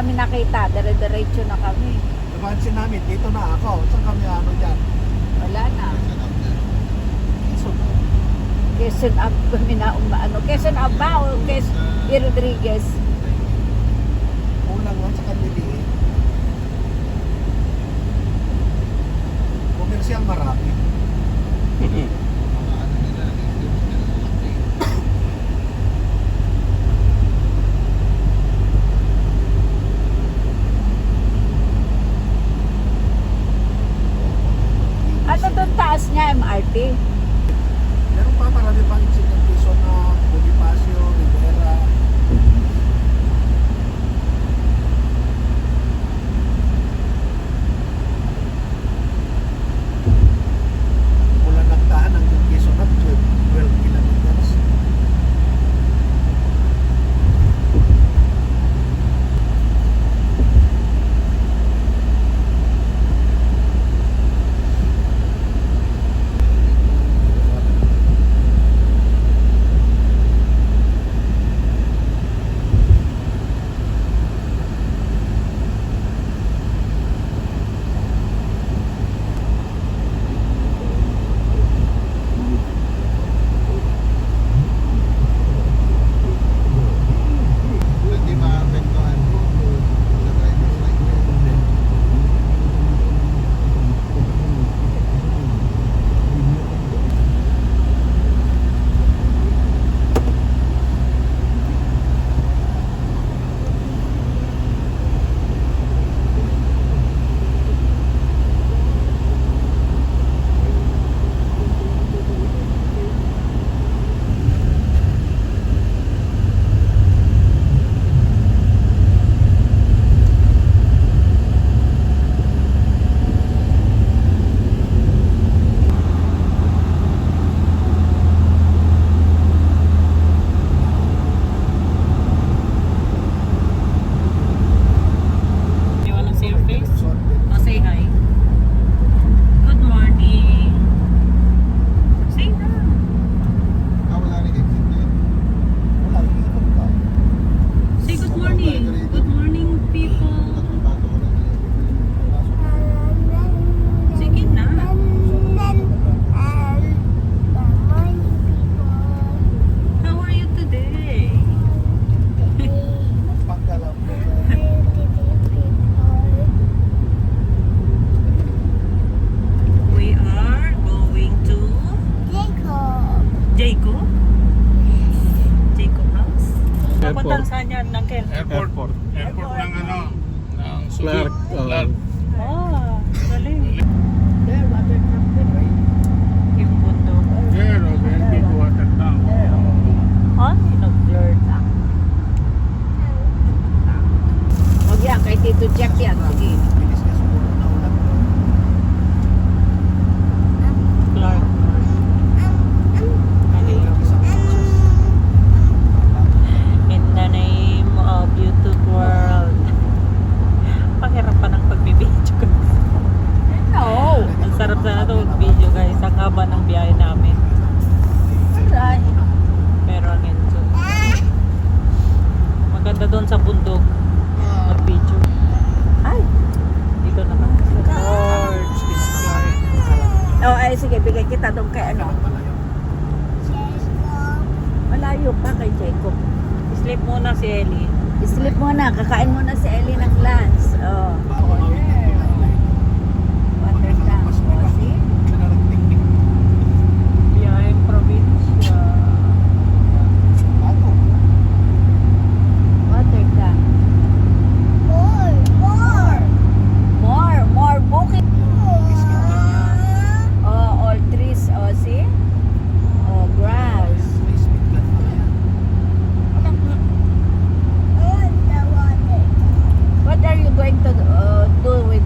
namin nakita, dire-diretso na kami. Napansin namin, dito na ako. Saan kami ano dyan? Wala na. So, Quezon Up kami na umaano. Quezon Up ba o Rodriguez? kulang lang sa kaniliin. Komersyal marami. Ano doon taas niya, MRT? Meron pa marami pang incident Quezon na Bonifacio, Rivera. Mula nagtaan hanggang Quezon at 12 kilometers. Hindi maapektuhan sa driver's license. You wanna see your face? Oh, say hi. Good morning. Say na. Wala rin exit na yun. Wala, ikot ka. Say good morning. Good morning, people. Bago ko lang Sige na. How are you today? Pagdalaw. We are going to Jacob. Jacob House. Papuntang saan yan, Uncle? Airport ng ano, ng Subic. Clark, Clark. Ah, galing. There, water truck there, right? Yung bundok. There, okay, big water tank. Ah, in-observe na. Huwag yan, kay Tito Jack yan. Sige. Bilis ka siguro na ulan. Clark. Isang oras. In the name of YouTube world. Panghirapan ng pagbibideo ko. No. Ang sarap sana ito mag-video guys. Ang haba ng biyahe namin. Alright. Pero ang enjoy. Maganda doon sa bundok. Mag-video. Ay! Dito na kami sa George. Oh, ay, sige, bigay kita doon kay ano. Malayo pa kay Jacob. Sleep muna si Ellie. Sleep muna, kakain muna si Ellie ng lunch. Oh. Bago kami nagtilalay. Water tank. Mas Oh, see? nagtiktik. Biyaheng probinsya. Bago. Water tank. More booking. Biscuit lang yan. Oh, all trees. Oh, see? Oh, grass. Biscuit lang yan. What are you going to do with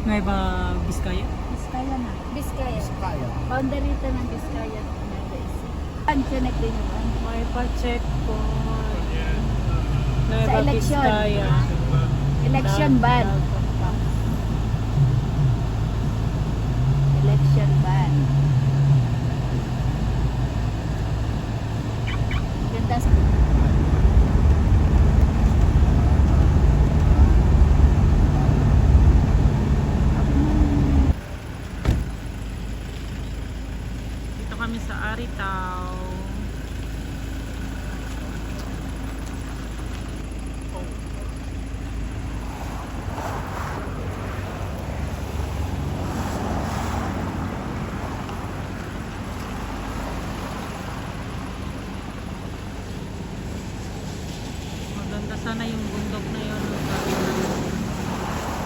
Nueva Vizcaya? Biskaya na. Biskaya. Kaya. Boundary ito ng Biskaya. Panchanag din yun. May pa-check po. Sa Nueva eleksyon. Vizcaya. Election ban. Election ban. Ganda sa... Dito kami sa Aritao. Maganda sana yung bundok na yun.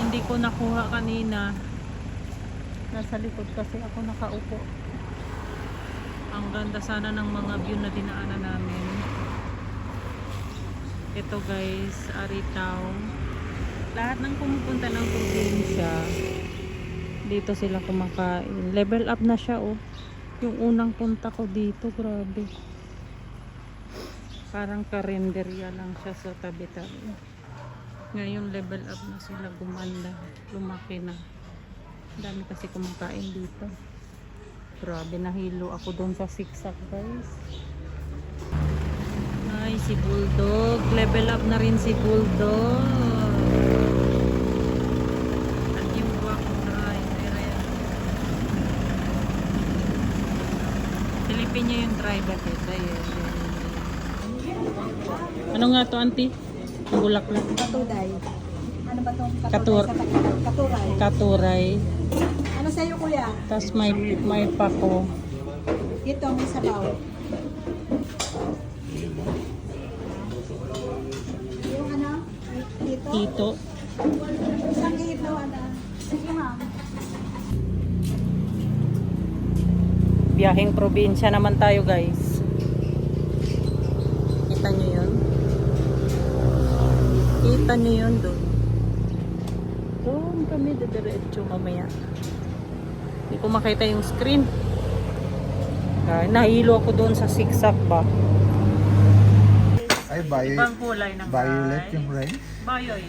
Hindi ko nakuha kanina. Nasa likod kasi ako nakaupo. Ang ganda sana ng mga view na dinaanan namin. Ito guys, Aritao. Lahat ng pumupunta ng probinsya, dito sila kumakain. Level up na siya oh. Yung unang punta ko dito, grabe. Parang karenderya lang siya sa tabi-tabi. Ngayon level up na sila, gumanda, lumaki na. Dami kasi kumakain dito. Grabe, nahilo ako doon sa siksak guys. Ay, si Bulldog. Level up na rin si Bulldog. At yung buwakong driver. Silipin niya yung driver. Ayan. Ano nga to, auntie? Ang bulaklak. Katuday. Ano ba itong Katur- Katuray. Katuray. Ano sa'yo, kuya? Tapos may pako. Ito, may sabaw. Yung ano? Dito? Tito. Isang ito, ano? Sige, ma'am. Biyaheng probinsya naman tayo guys. Kita nyo yun? Kita nyo yun doon. Doon kami didiretso mamaya. Hindi ko makita yung screen. Nahilo ako doon sa siksak ba. Ay, Ibang kulay ng violet rice. yung rice. Violet.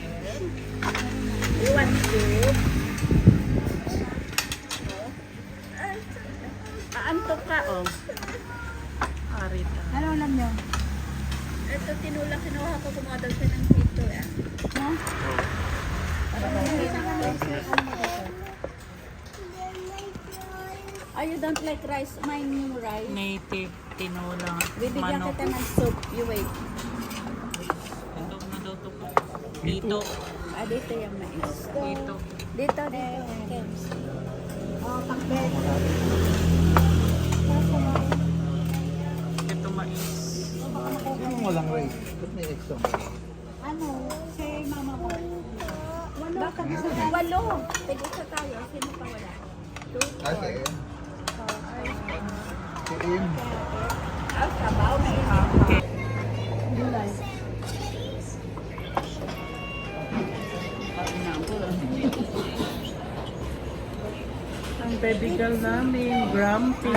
Aantok ka, oh. Arita. Ano alam nyo? Ito, tinulak, kinuha ko, kumadal siya ng pito, eh. Ha? Oh, you don't like rice? Mine yung rice. Native tinola. Bibigyan Manok. kita ng soup. You wait. Ito na daw to. Dito. Ah, dito yung mais. Dito. Dito, dito. Oh, pakbet. Ito mais. Yung walang rice. Ba't may extra? Ano? Si mama ko. Baka gusto mo. Walo. Tig-isa tayo. Sino pa wala? Kasi, si Im. Ah, sabaw na ito. Gulay. Ang baby girl namin, Grumpy.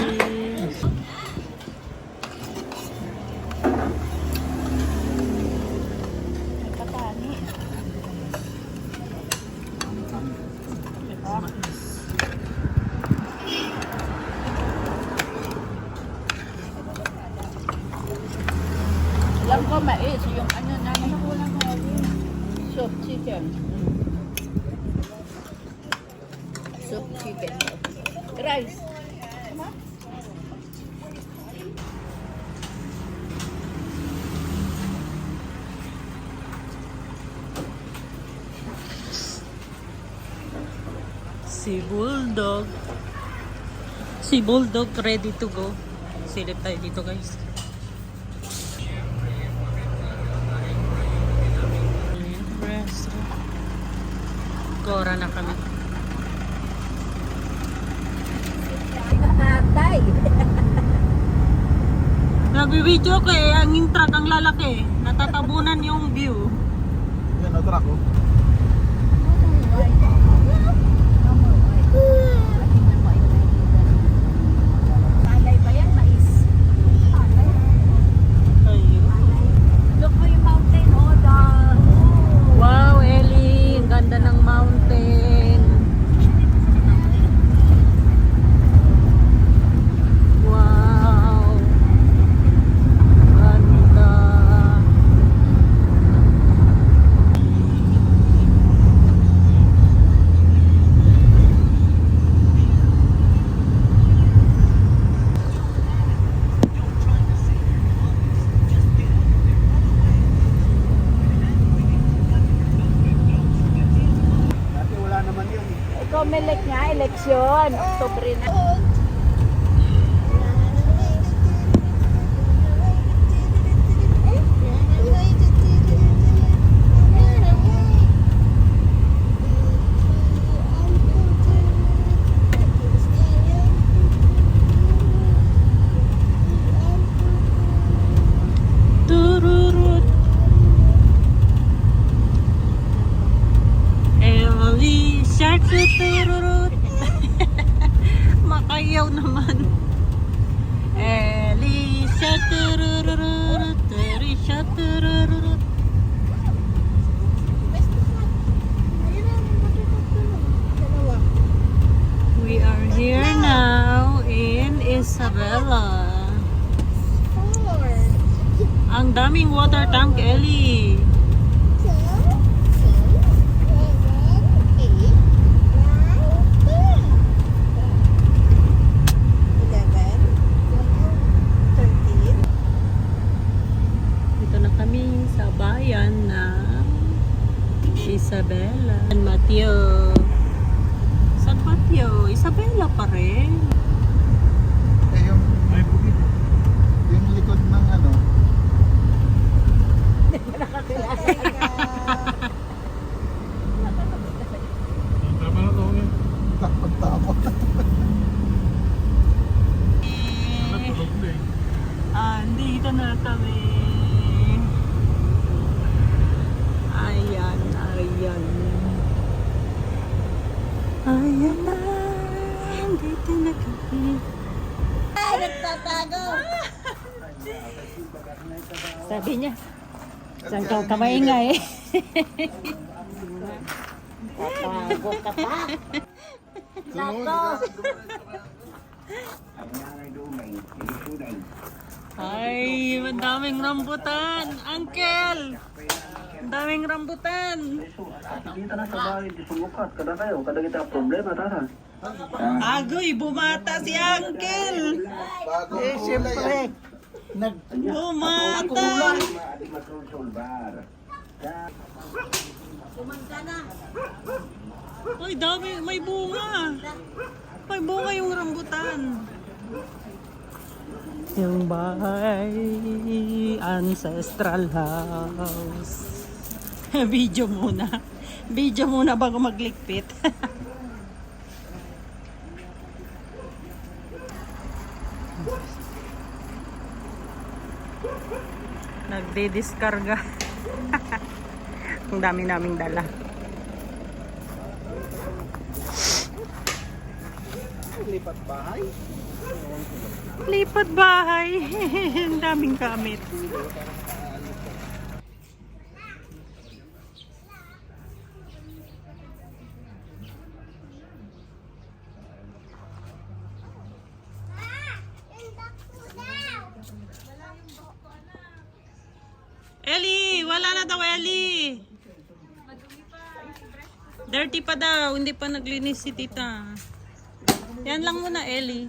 Katani. Alam ko mais. Yung ano namin. Soup chicken. Soup chicken. Rice. Si Bulldog. Si Bulldog ready to go. Silip tayo dito guys. Restaurant. Gora na kami. Atay. Nagbi-video ko eh. Ang truck ang lalaki. Natatabunan yung view. Yan, o truck, oh. eleksyon. Oktubre na. Tururut. Eli shark tururut. Makayaw naman. Eli shark tururut. Eli shark tururut. We are here now in Isabela. Ang daming water tank, Ellie. Dito na kami sa bayan ng Isabela. San Mateo. San Mateo. Isabela pa rin. Eh, yung likod ng ano, Tama na to. takot-takot. Natulog na eh. Andito na kami. Ayan, ayan. Ayan na. Andito na kami. Ay, nagtatago. Sabi niya, saan ka kamaingay? Tatago ka pa. Ay, ang daming rambutan. Uncle! Ang daming rambutan. Kita na sa bahay, disumukat. Kada kayo, kada kita problema, tara. Agoy, bumata si Uncle. Bagong kulay. Bumata. Ay, dami. May bunga. May bunga yung rambutan. Yung bahay, ancestral house. Video muna. Video muna bago maglikpit. Nagde-diskarga. Ang dami naming dala. Lipat bahay. Lipat bahay. Ang daming gamit. Ellie, wala na daw Ellie. Dirty pa daw, hindi pa naglinis si tita. Yan lang muna Ellie.